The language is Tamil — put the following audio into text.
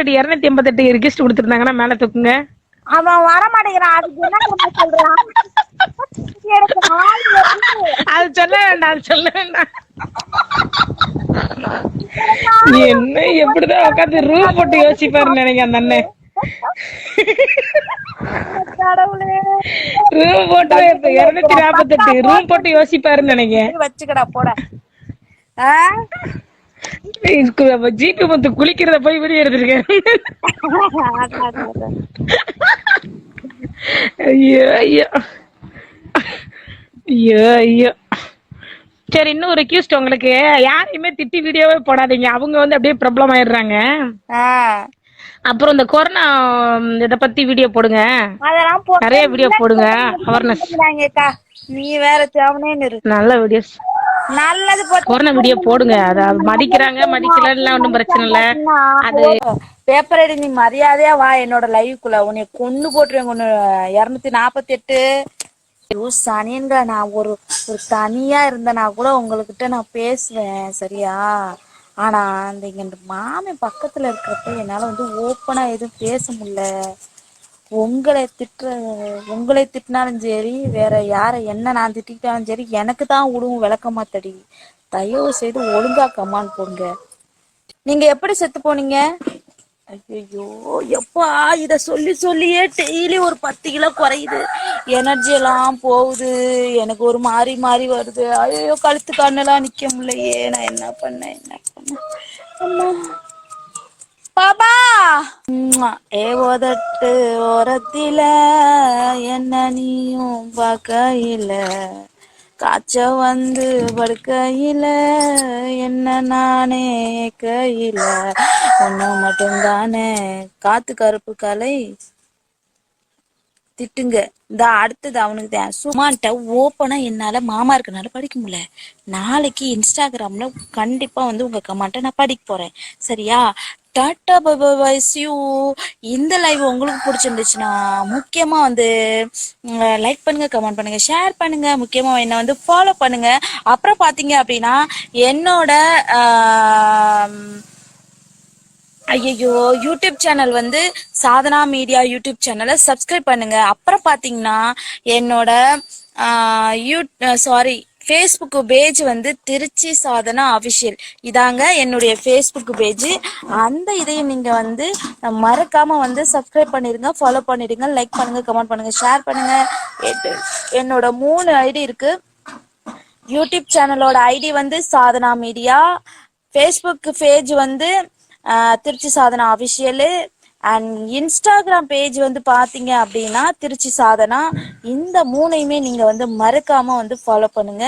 ஆல்ரெடி 288 ரிக்வெஸ்ட் கொடுத்துருந்தாங்கன்னா மேல தூக்குங்க. அவன் வர மாட்டேங்கிறான். அதுக்கு என்ன சொல்றான்? அது சொல்ல வேண்டாம், அது சொல்ல வேண்டாம். என்ன எப்படிதான் உட்காந்து ரூம் போட்டு யோசிப்பாருன்னு நினைக்க அந்த அண்ணன். ரூம் போட்டு 248 ரூம் போட்டு யோசிப்பாருன்னு நினைக்க. வச்சுக்கடா போட. ஜிபி முத்து குளிக்கிறத போய் வீடியோ எடுத்திருக்கேன். ஐயோ ஐயோ ஐயோ ஐயோ. சரி, இன்னும் ரெக்யூஸ்ட் உங்களுக்கு. யாரையுமே திட்டி வீடியோவே போடாதீங்க, அவங்க வந்து அப்படியே ப்ராப்ளம் ஆயிடுறாங்க. அப்புறம் இந்த கொரோனா இத பத்தி வீடியோ போடுங்க, நிறைய வீடியோ போடுங்க, அவேர்னஸ். நீ வேற தேவனேன்னு நல்ல வீடியோஸ், நல்லது கொரோனா வீடியோ போடுங்க. அத மதிக்கிறாங்க மதிக்கல ஒன்றும் பிரச்சனை இல்ல. அது பேப்பர் எடு, நீ மரியாதையா வா என்னோட லைவ்க்குள்ள. உன்னை கொன்னு போட்டுருவேன். ஒன்னு 248 சனியன்க. நான் ஒரு தனியா இருந்தனா கூட உங்ககிட்ட நான் பேசுவேன், சரியா? ஆனா அந்த இங்க மாமி பக்கத்துல இருக்கிறப்ப என்னால வந்து ஓப்பனா எதுவும் பேச முடியல. உங்களை திட்டினாலும் சரி, வேற யார என்ன நான் திட்டாலும் சரி, எனக்கு தான் விடுவும் விளக்கமா தடி. தயவு செய்து ஒழுங்கா கமான் போடுங்க. நீங்க எப்படி செத்து போனீங்க? ஐயோ எப்பா, இத சொல்லி சொல்லியே டெய்லி ஒரு 10 கிலோ குறையுது. எனர்ஜி எல்லாம் போகுது. எனக்கு ஒரு மாறி மாறி வருது. ஐயோ கழுத்து கண்ணெல்லாம் நிக்க முடியலையே. நான் என்ன பண்ணேன் பாபா? ஏ உதட்டு ஓரத்தில என்ன நீயும் பார்க்கையில, காய்ச்ச வந்து படுக்கையில என்ன நானே கையில, ஒண்ணு மட்டும்தானே காத்து கருப்பு கலை திட்டுங்க. இந்த அடுத்தது அவனுக்கு தான். சும்மான்ட்ட ஓப்பனா என்னால மாமா இருக்கனால படிக்க முடியல. நாளைக்கு இன்ஸ்டாகிராம்ல கண்டிப்பா வந்து உங்க கமெண்ட்டை நான் படிக்க போறேன், சரியா? Tata bye bye see you. இந்த லைவ் உங்களுக்கு பிடிச்சிருந்துச்சுன்னா முக்கியமா வந்து லைக் பண்ணுங்க, கமெண்ட் பண்ணுங்க, ஷேர் பண்ணுங்க, முக்கியமா என்ன வந்து ஃபாலோ பண்ணுங்க. அப்புறம் பாத்தீங்க அப்படின்னா என்னோட ஐயோ யூடியூப் சேனல் வந்து சாதனா மீடியா யூடியூப் சேனலை சப்ஸ்கிரைப் பண்ணுங்க. அப்புறம் பாத்தீங்கன்னா என்னோட ஃபேஸ்புக் பேஜ் வந்து திருச்சி சாதனா அபிஷியல். இதாங்க என்னுடைய ஃபேஸ்புக் பேஜ். அந்த இதையும் நீங்க வந்து மறக்காம வந்து சப்ஸ்கிரைப் பண்ணிருங்க, ஃபாலோ பண்ணிடுங்க, லைக் பண்ணுங்க, கமெண்ட் பண்ணுங்க, ஷேர் பண்ணுங்க. என்னோட 3 ஐடி இருக்கு. யூடியூப் சேனலோட ஐடி வந்து சாதனா மீடியா, ஃபேஸ்புக் பேஜ் வந்து Trichy Sadhana official, and Instagram page வந்து பாத்தீங்க அப்படின்னா திருச்சி சாதனா. இந்த 3ஐயுமே நீங்க வந்து மறக்காம வந்து ஃபாலோ பண்ணுங்க.